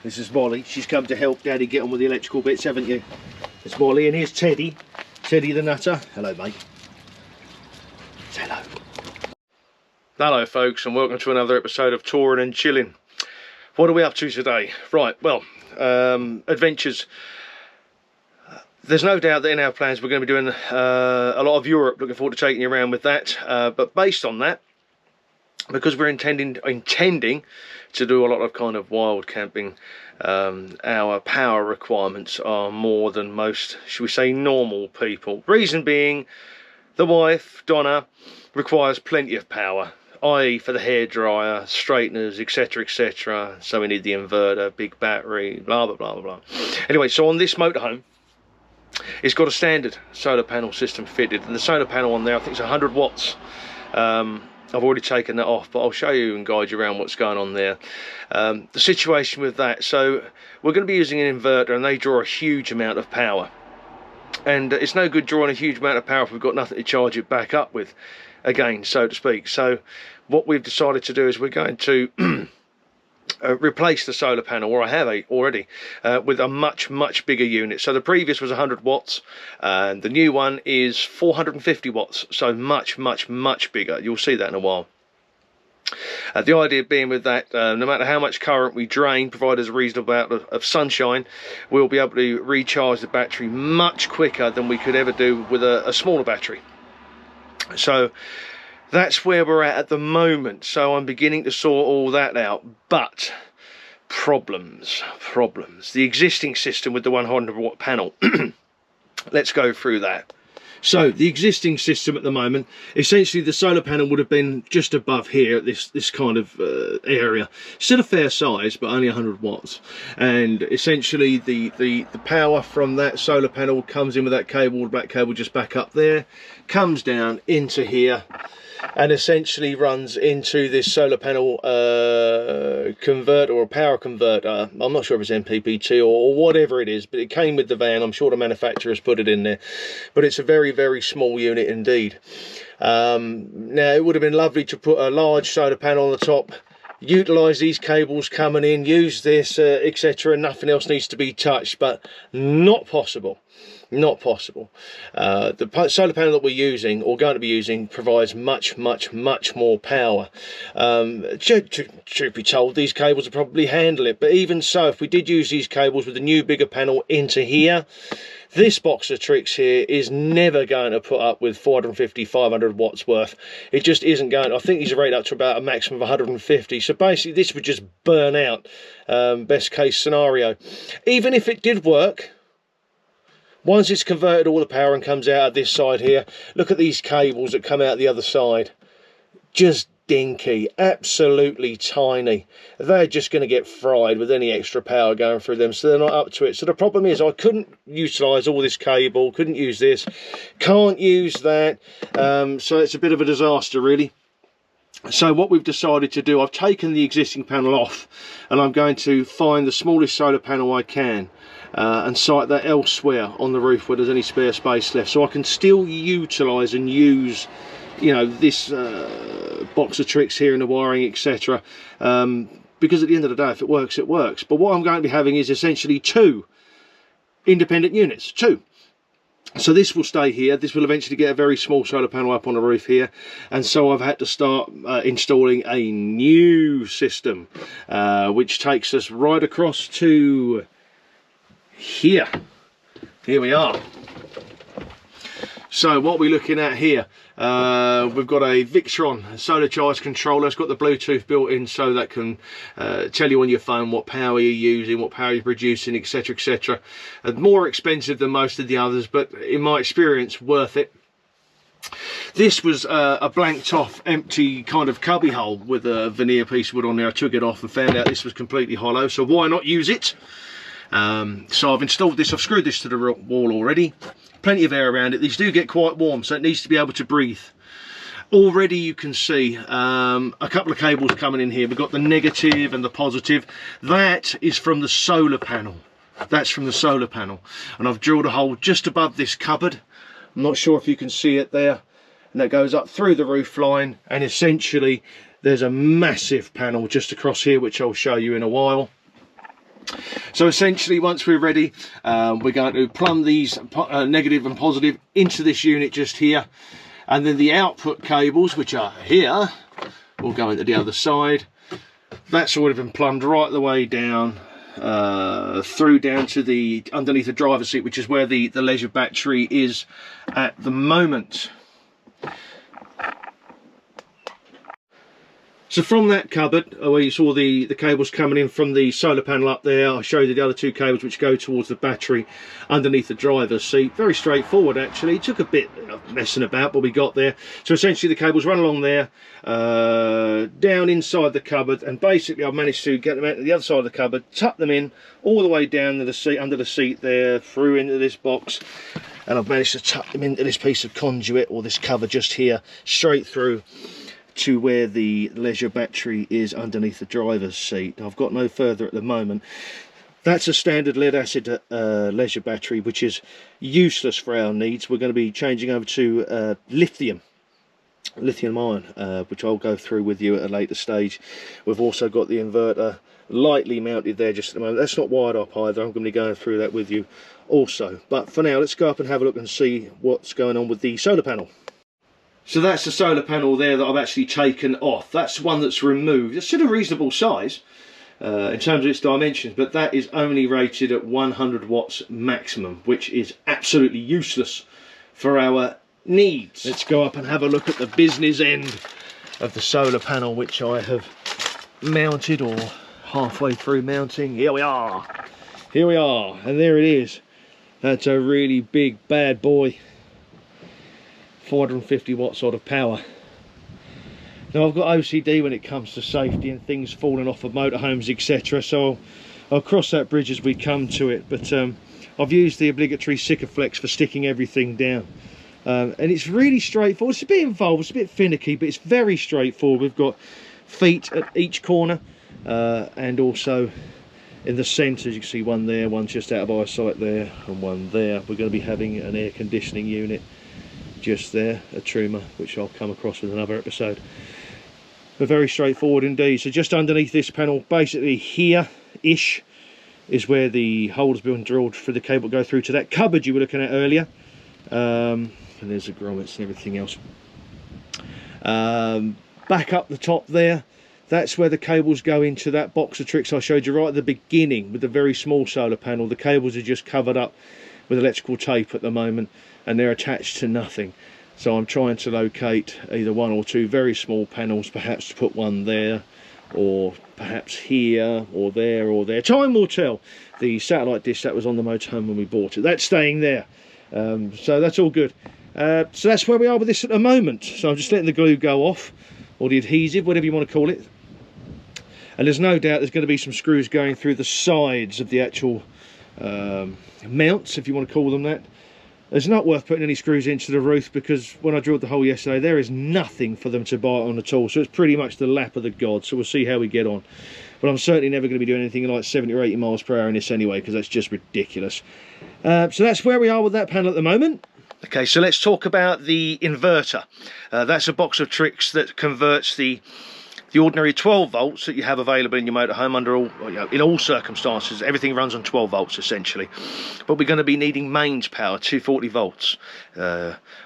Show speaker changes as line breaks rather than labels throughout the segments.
This is Molly. She's come to help Daddy get on with the electrical bits, haven't you? It's Molly, and here's Teddy. Teddy the Nutter. Hello, mate. Say hello. Hello, folks, and welcome to another episode of Tourin Chillin. What are we up to today? Right, well, adventures. There's no doubt that in our plans we're going to be doing a lot of Europe. Looking forward to taking you around with that. But based on that, because we're intending to do a lot of kind of wild camping, our power requirements are more than most, should we say, normal people. Reason being, the wife, Donna, requires plenty of power, i.e. for the hairdryer, straighteners, etc, etc. So we need the inverter, big battery, blah blah blah blah blah. Anyway, so on this motorhome, it's got a standard solar panel system fitted, and the solar panel on there I think is 100 watts. I've already taken that off, but I'll show you and guide you around what's going on there. The situation with that, so we're going to be using an inverter, and they draw a huge amount of power, and it's no good drawing a huge amount of power if we've got nothing to charge it back up with again, so to speak. So what we've decided to do is we're going to replace the solar panel, or I have already, with a much bigger unit. So the previous was 100 watts and the new one is 450 watts, so much bigger. You'll see that in a while. The idea being with that, no matter how much current we drain, provided there's a reasonable amount of sunshine, we'll be able to recharge the battery much quicker than we could ever do with a smaller battery. So that's where we're at the moment. So I'm beginning to sort all that out, but problems. The existing system with the 100 watt panel. Let's go through that. So the existing system at the moment, essentially the solar panel would have been just above here at this kind of area. Still a fair size, but only 100 watts. And essentially the power from that solar panel comes in with that cable, the black cable just back up there, comes down into here, and essentially runs into this solar panel converter, or power converter. I'm not sure if it's MPPT or whatever it is, but it came with the van. I'm sure the manufacturer's put it in there, but it's a very small unit indeed. Now it would have been lovely to put a large solar panel on the top, utilize these cables coming in, use this, etc, and nothing else needs to be touched, but not possible. Not possible. The solar panel that we're using, or going to be using, provides much more power. Truth be told, these cables will probably handle it, but even so, if we did use these cables with the new bigger panel into here, this box of tricks here is never going to put up with 450-500 watts worth. It just isn't going. I think these are rated up to about a maximum of 150. So basically this would just burn out, best case scenario. Even if it did work, once it's converted all the power and comes out of this side here, look at these cables that come out the other side. Just dinky, absolutely tiny. They're just going to get fried with any extra power going through them, so they're not up to it. So the problem is I couldn't utilise all this cable, couldn't use this, can't use that, so it's a bit of a disaster really. So what we've decided to do, I've taken the existing panel off, and I'm going to find the smallest solar panel I can, and site that elsewhere on the roof where there's any spare space left, so I can still utilise and use, you know, this box of tricks here and the wiring, etc. Because at the end of the day, if it works, it works. But what I'm going to be having is essentially two independent units, two. So this will stay here. This will eventually get a very small solar panel up on the roof here, and so I've had to start installing a new system, which takes us right across to here. Here we are. So what we're looking at here, we've got a Victron solar charge controller. It's got the Bluetooth built in, so that can tell you on your phone what power you're using, what power you're producing, etc, etc. More expensive than most of the others, but in my experience, worth it. This was a blanked off empty kind of cubby hole with a veneer piece of wood on there. I took it off and found out this was completely hollow, so why not use it? So I've installed this, I've screwed this to the wall already. Plenty of air around it. These do get quite warm, so it needs to be able to breathe. Already you can see a couple of cables coming in here. We've got the negative and the positive. That is from the solar panel. That's from the solar panel. And I've drilled a hole just above this cupboard. I'm not sure if you can see it there. And that goes up through the roof line, and essentially there's a massive panel just across here, which I'll show you in a while. So essentially, once we're ready, we're going to plumb these negative and positive into this unit just here, and then the output cables, which are here, will go into the other side. That's already been plumbed right the way down through down to the underneath the driver's seat, which is where the leisure battery is at the moment. So from that cupboard where you saw the cables coming in from the solar panel up there, I showed you the other two cables which go towards the battery underneath the driver's seat. Very straightforward actually. It took a bit of messing about, but we got there. So essentially the cables run along there, down inside the cupboard, and basically I've managed to get them out to the other side of the cupboard, tuck them in all the way down to the seat, under the seat there, through into this box, and I've managed to tuck them into this piece of conduit, or this cover just here, straight through to where the leisure battery is underneath the driver's seat. I've got no further at the moment. That's a standard lead acid leisure battery, which is useless for our needs. We're going to be changing over to lithium ion, which I'll go through with you at a later stage. We've also got the inverter lightly mounted there just at the moment. That's not wired up either. I'm going to be going through that with you also. But for now, let's go up and have a look and see what's going on with the solar panel. So that's the solar panel there that I've actually taken off. That's one that's removed. It's still a reasonable size in terms of its dimensions, but that is only rated at 100 watts maximum, which is absolutely useless for our needs. Let's go up and have a look at the business end of the solar panel, which I have mounted, or halfway through mounting. Here we are, and there it is. That's a really big bad boy. 450 watt sort of power. Now I've got OCD when it comes to safety and things falling off of motorhomes, etc. So I'll cross that bridge as we come to it. But I've used the obligatory Sikaflex for sticking everything down. And it's really straightforward. It's a bit involved, it's a bit finicky, but it's very straightforward. We've got feet at each corner and also in the centre, as you can see, one there, one just out of eyesight there, and one there. We're going to be having an air conditioning unit just there, a trimmer, which I'll come across with another episode. But very straightforward indeed. So just underneath this panel, basically here-ish, is where the hole's been drilled for the cable to go through to that cupboard you were looking at earlier. And there's the grommets and everything else. Back up the top there, that's where the cables go into that box of tricks I showed you right at the beginning with the very small solar panel. The cables are just covered up with electrical tape at the moment, and they're attached to nothing. So I'm trying to locate either one or two very small panels, perhaps to put one there, or perhaps here, or there, or there. Time will tell. The satellite dish that was on the motorhome when we bought it, that's staying there. So that's all good. So that's where we are with this at the moment. So I'm just letting the glue go off, or the adhesive, whatever you want to call it. And there's no doubt there's going to be some screws going through the sides of the actual mounts, if you want to call them that. It's not worth putting any screws into the roof, because when I drilled the hole yesterday, there is nothing for them to bite on at all. So it's pretty much the lap of the gods. So we'll see how we get on. But I'm certainly never going to be doing anything like 70 or 80 miles per hour in this anyway, because that's just ridiculous. So that's where we are with that panel at the moment. Okay, so let's talk about the inverter. That's a box of tricks that converts the ordinary 12 volts that you have available in your motorhome under all, in all circumstances. Everything runs on 12 volts essentially, but we're going to be needing mains power, 240 volts,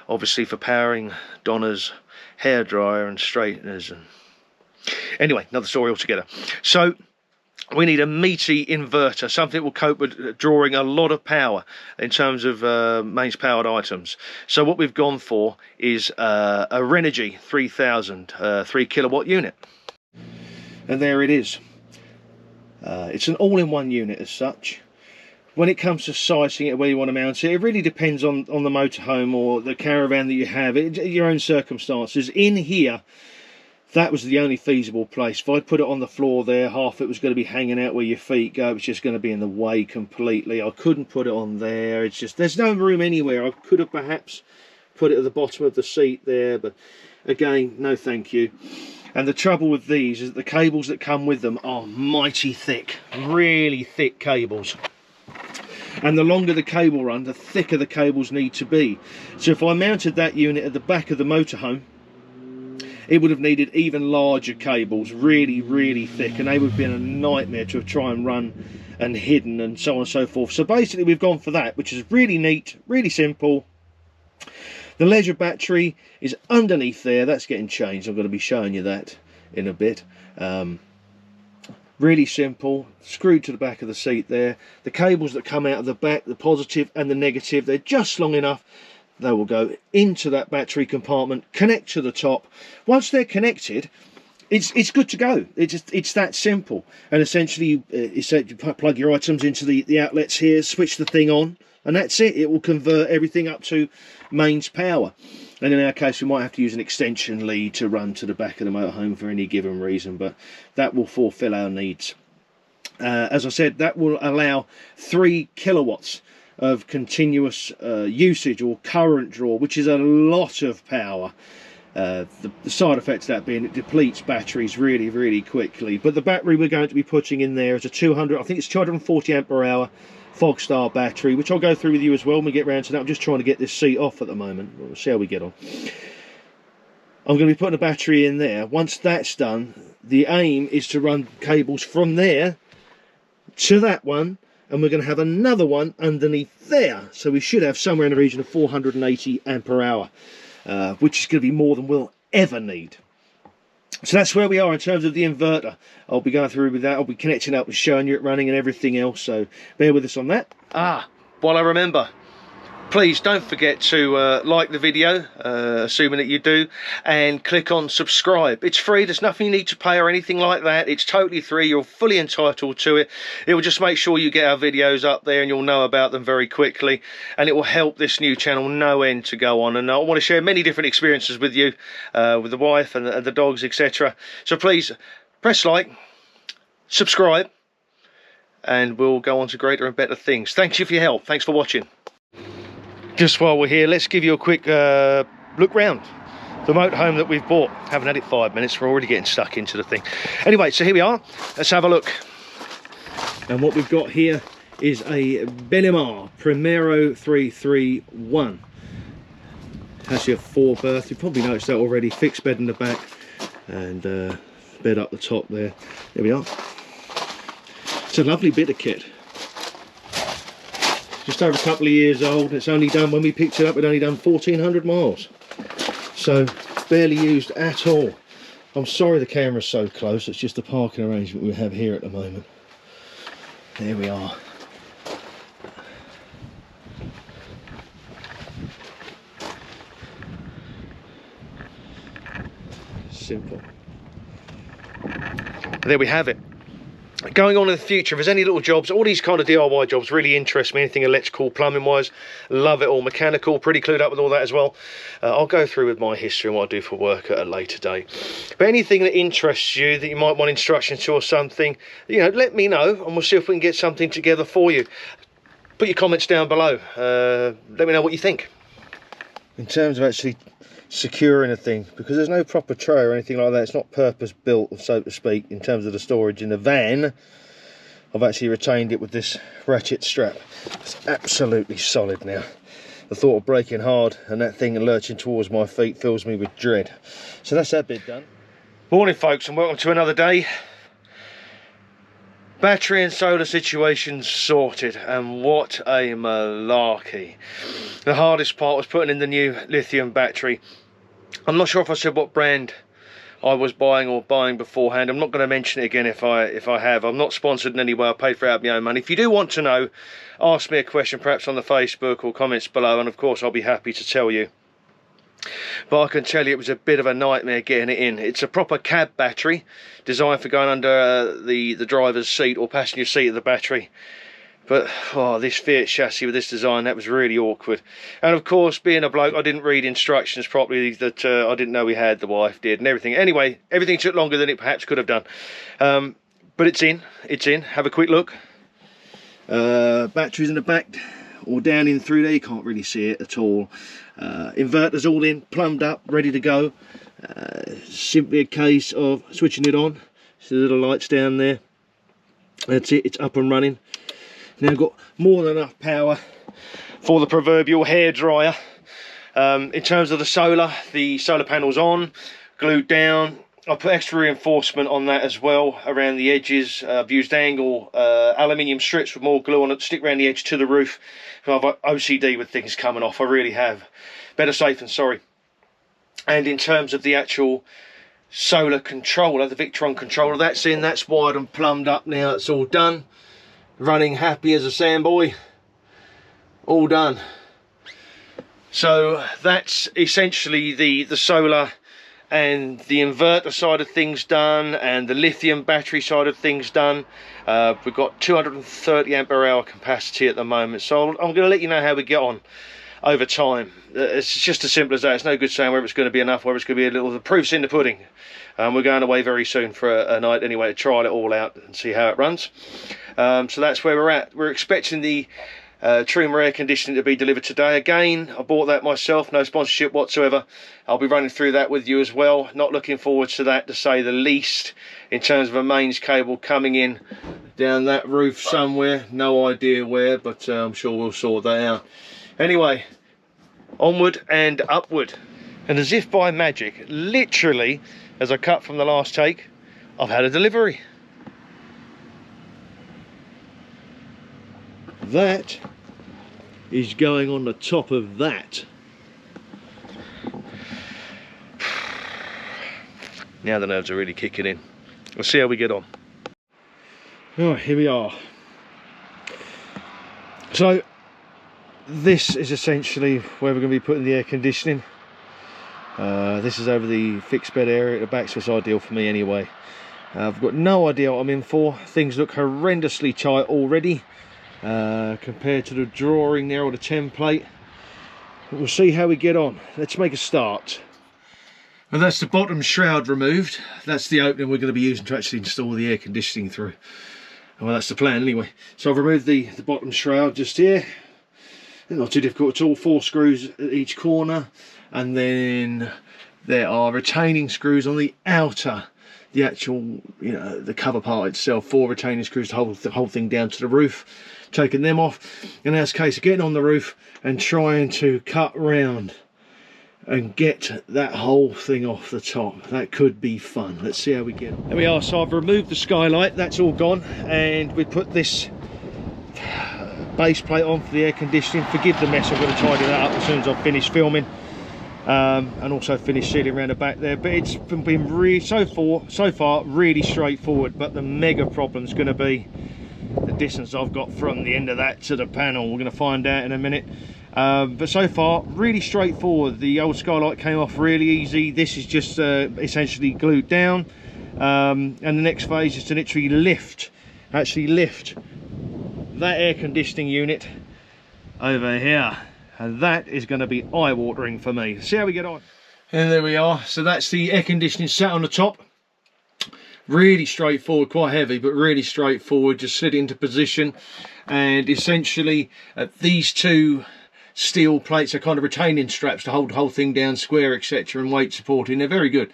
obviously for powering Donna's hairdryer and straighteners. And anyway, another story altogether. So we need a meaty inverter, something that will cope with drawing a lot of power in terms of mains powered items. So what we've gone for is a Renogy 3000 3 kilowatt unit. And there it is. It's an all-in-one unit as such. When it comes to sizing it, where you want to mount it, it really depends on the motorhome or the caravan that you have, your own circumstances. In here, that was the only feasible place. If I'd put it on the floor there, half it was going to be hanging out where your feet go. It was just going to be in the way completely. I couldn't put it on there. It's just, there's no room anywhere. I could have perhaps put it at the bottom of the seat there, but again, no thank you. And the trouble with these is that the cables that come with them are mighty thick, really thick cables. And the longer the cable run, the thicker the cables need to be. So if I mounted that unit at the back of the motorhome, it would have needed even larger cables, really, really thick, and they would have been a nightmare to try and run and hidden and so on and so forth. So basically we've gone for that, which is really neat, really simple. The leisure battery is underneath there. That's getting changed. I'm going to be showing you that in a bit. Really simple, screwed to the back of the seat there. The cables that come out of the back, the positive and the negative, they're just long enough. They will go into that battery compartment, connect to the top. Once they're connected, it's good to go. It's that simple. And essentially you plug your items into the outlets here, switch the thing on, and that's it. It will convert everything up to mains power. And in our case, we might have to use an extension lead to run to the back of the motorhome for any given reason, but that will fulfill our needs. As I said, that will allow 3 kilowatts of continuous usage or current draw, which is a lot of power. The side effect of that being it depletes batteries really quickly. But the battery we're going to be putting in there is a 240 ampere hour Fogstar battery, which I'll go through with you as well when we get round to that. I'm just trying to get this seat off at the moment. We'll see how we get on. I'm going to be putting a battery in there. Once that's done, the aim is to run cables from there to that one, and we're going to have another one underneath there. So we should have somewhere in the region of 480 ampere hour, which is going to be more than we'll ever need. So that's where we are in terms of the inverter. I'll be going through with that. I'll be connecting up and showing you it running and everything else, so bear with us on that. While I remember, please don't forget to like the video, assuming that you do, and click on subscribe. It's free, there's nothing you need to pay or anything like that. It's totally free, you're fully entitled to it. It will just make sure you get our videos up there and you'll know about them very quickly, and it will help this new channel no end to go on. And I want to share many different experiences with you, with the wife and the dogs, etc. So please press like, subscribe, and we'll go on to greater and better things. Thank you for your help. Thanks for watching. Just while we're here, let's give you a quick look round the motorhome that we've bought. Haven't had it 5 minutes, we're already getting stuck into the thing. Anyway, so here we are, let's have a look. And what we've got here is a Benimar Primero 331. Actually a 4-berth, you probably noticed that already. Fixed bed in the back and bed up the top there. There we are. It's a lovely bit of kit. Just over a couple of years old. It's only done, when we picked it up, it only done 1,400 miles. So barely used at all. I'm sorry the camera's so close, it's just the parking arrangement we have here at the moment. There we are. Simple. There we have it. Going on in the future, if there's any little jobs, all these kind of DIY jobs really interest me. Anything electrical, plumbing wise, love it all. Mechanical, pretty clued up with all that as well. I'll go through with my history and what I do for work at a later date. But anything that interests you, that you might want instructions to or something, you know, let me know and we'll see if we can get something together for you. Put your comments down below. Let me know what you think. In terms of actually securing a thing, because there's no proper tray or anything like that, it's not purpose built, so to speak, in terms of the storage in the van. I've actually retained it with this ratchet strap. It's absolutely solid now. The thought of breaking hard and that thing lurching towards my feet fills me with dread. So that's that bit done. Morning folks, and welcome to another day. Battery and solar situation sorted, and what a malarkey. The hardest part was putting in the new lithium battery. I'm not sure if I said what brand I was buying or buying beforehand. I'm not going to mention it again if I have. I'm not sponsored in any way. I paid for it out of my own money. If you do want to know, ask me a question perhaps on the Facebook or comments below, and of course I'll be happy to tell you. But I can tell you it was a bit of a nightmare getting it in. It's a proper cab battery designed for going under the driver's seat or passenger seat of the battery. But oh, this Fiat chassis with this design, that was really awkward. And of course, being a bloke, I didn't read instructions properly that I didn't know we had, the wife did, and everything. Anyway, everything took longer than it perhaps could have done. But it's in. Have a quick look. Batteries in the back or down in through there, you can't really see it at all. Inverters all in, plumbed up, ready to go. Simply a case of switching it on. See the little lights down there. That's it, it's up and running. Now got more than enough power for the proverbial hairdryer. In terms of the solar panel's on, glued down, I put extra reinforcement on that as well around the edges. I've used angle aluminium strips with more glue on it to stick around the edge to the roof. I've got OCD with things coming off, I really have. Better safe than sorry. And in terms of the actual solar controller, the Victron controller, that's in, that's wired and plumbed up now, it's all done. Running happy as a sandboy. All done. So that's essentially the solar and the inverter side of things done, and the lithium battery side of things done. We've got 230 ampere hour capacity at the moment, so I'm going to let you know how we get on over time. It's just as simple as that. It's no good saying whether it's going to be enough, whether it's going to be a little. The proof's in the pudding. We're going away very soon for a night anyway to trial it all out and see how it runs. So that's where we're at. We're expecting the Tourin air conditioning to be delivered today. Again, I bought that myself, no sponsorship whatsoever. I'll be running through that with you as well. Not looking forward to that, to say the least, in terms of a mains cable coming in down that roof somewhere. No idea where, but I'm sure we'll sort that out. Anyway, onward and upward. And as if by magic, literally, as I cut from the last take, I've had a delivery. That is going on the top of that. Now the nerves are really kicking in. We'll see how we get on. Right, here we are. So this is essentially where we're going to be putting the air conditioning. This is over the fixed bed area at the back, so it's ideal for me anyway. I've got no idea what I'm in for. Things look horrendously tight already. Compared to the drawing there or the template. But we'll see how we get on. Let's make a start. Well, that's the bottom shroud removed. That's the opening we're going to be using to actually install the air conditioning through. Well, that's the plan anyway. So I've removed the bottom shroud just here. Not too difficult at all. 4 screws at each corner, and then there are retaining screws on the outer, the actual, you know, the cover part itself. 4 retaining screws to hold the whole thing down to the roof. Taking them off, and now it's a case of getting on the roof and trying to cut round and get that whole thing off the top. That could be fun. Let's see how we get on. There we are. So I've removed the skylight, that's all gone, and we put this base plate on for the air conditioning. Forgive the mess, I'm going to tidy that up as soon as I've finished filming, and also finish sealing around the back there. But it's been really so far really straightforward, but the mega problem is going to be the distance I've got from the end of that to the panel. We're going to find out in a minute. But so far really straightforward. The old skylight came off really easy. This is just essentially glued down, and the next phase is to literally lift that air conditioning unit over here, and that is going to be eye-watering for me. See how we get on. And there we are. So that's the air conditioning sat on the top. Really straightforward, quite heavy, but really straightforward. Just slid into position, and essentially these 2 steel plates are kind of retaining straps to hold the whole thing down square, etc., and weight supporting. They're very good.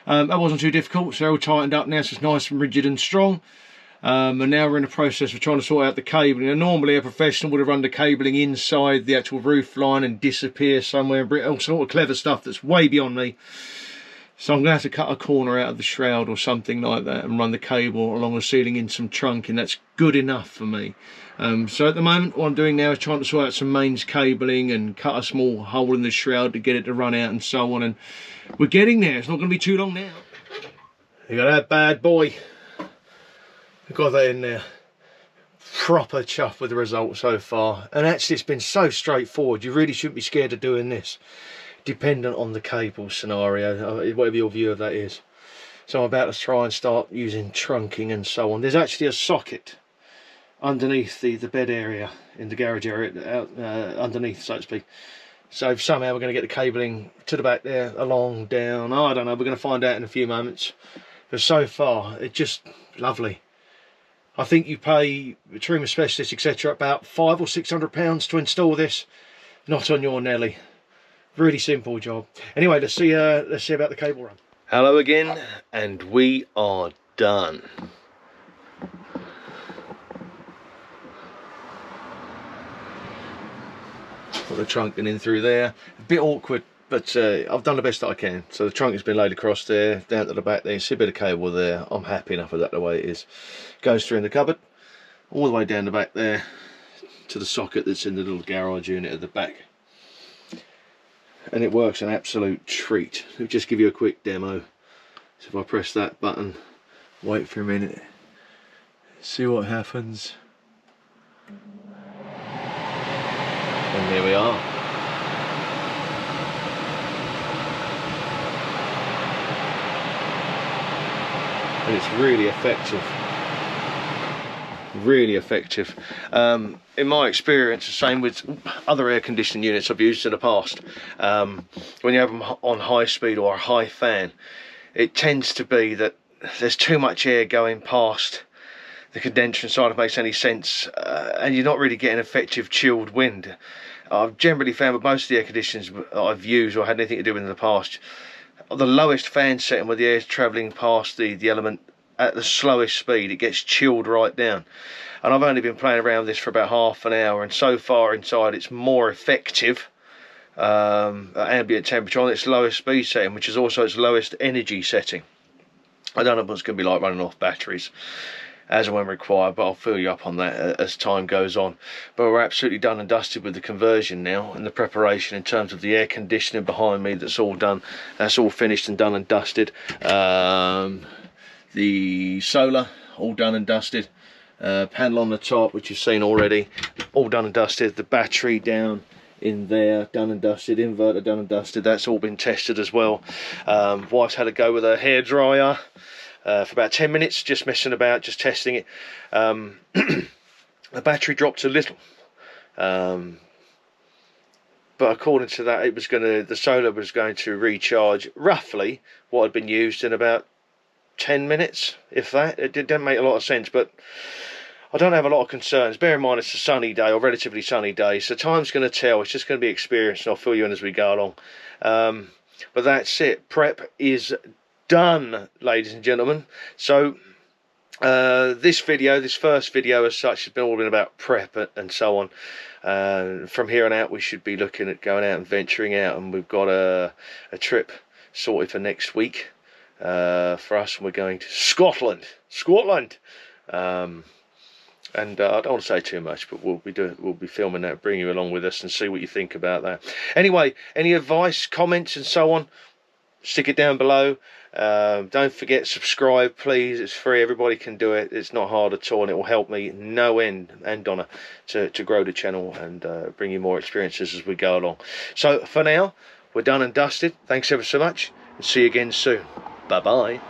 That wasn't too difficult, so they're all tightened up now, so it's nice and rigid and strong. And now we're in the process of trying to sort out the cabling. And normally a professional would have run the cabling inside the actual roof line and disappear somewhere, and all sort of clever stuff that's way beyond me. So I'm going to have to cut a corner out of the shroud or something like that and run the cable along the ceiling in some trunking. That's good enough for me. So at the moment what I'm doing now is trying to sort out some mains cabling and cut a small hole in the shroud to get it to run out and so on. And we're getting there. It's not going to be too long now. You got that bad boy. We've got that in there. Proper chuffed with the result so far. And actually it's been so straightforward. You really shouldn't be scared of doing this, dependent on the cable scenario, whatever your view of that is. So I'm about to try and start using trunking and so on. There's actually a socket underneath the bed area, in the garage area, underneath, so to speak. So somehow we're going to get the cabling to the back there, along, down, I don't know, we're going to find out in a few moments. But so far, it's just lovely. I think you pay trimmer specialists, etc., about £500 or £600 to install this. Not on your Nelly. Really simple job. Anyway, let's see about the cable run. Hello again, and we are done. Put the trunking in through there. A bit awkward But I've done the best that I can. So the trunk has been laid across there, down to the back there. You see a bit of cable there. I'm happy enough with that the way it is. Goes through in the cupboard, all the way down the back there to the socket that's in the little garage unit at the back. And it works an absolute treat. Let me just give you a quick demo. So if I press that button, wait for a minute, see what happens. And there we are. And it's really effective. Really effective. In my experience, the same with other air conditioning units I've used in the past. When you have them on high speed or a high fan, it tends to be that there's too much air going past the condenser inside, if it makes any sense, and you're not really getting effective chilled wind. I've generally found with most of the air conditioners that I've used or had anything to do with in the past, the lowest fan setting where the air is travelling past the element at the slowest speed, it gets chilled right down. And I've only been playing around with this for about half an hour, and so far inside it's more effective at ambient temperature on its lowest speed setting, which is also its lowest energy setting. I don't know what it's going to be like running off batteries as and when required, but I'll fill you up on that as time goes on. But we're absolutely done and dusted with the conversion now, and the preparation in terms of the air conditioning behind me. That's all done. That's all finished and done and dusted. The solar, all done and dusted. Panel on the top, which you've seen already, all done and dusted. The battery down in there, done and dusted. Inverter, done and dusted. That's all been tested as well. Wife's had a go with her hairdryer for about 10 minutes, just messing about, just testing it. The battery dropped a little, but according to that, the solar was going to recharge roughly what had been used in about 10 minutes, if that. It didn't make a lot of sense, but I don't have a lot of concerns. Bear in mind it's a sunny day, or relatively sunny day, so time's going to tell. It's just going to be experience, and I'll fill you in as we go along. But that's it. Prep is done, ladies and gentlemen. So this first video as such, has all been about prep and so on. From here on out, we should be looking at going out and venturing out, and we've got a trip sorted for next week for us, and we're going to Scotland. And I don't want to say too much, but we'll be filming that, bring you along with us and see what you think about that. Anyway, any advice, comments and so on, stick it down below. Don't forget, subscribe please. It's free, everybody can do it. It's not hard at all, and it will help me no end and Donna to grow the channel and bring you more experiences as we go along. So for now, we're done and dusted. Thanks ever so much, and see you again soon. Bye bye.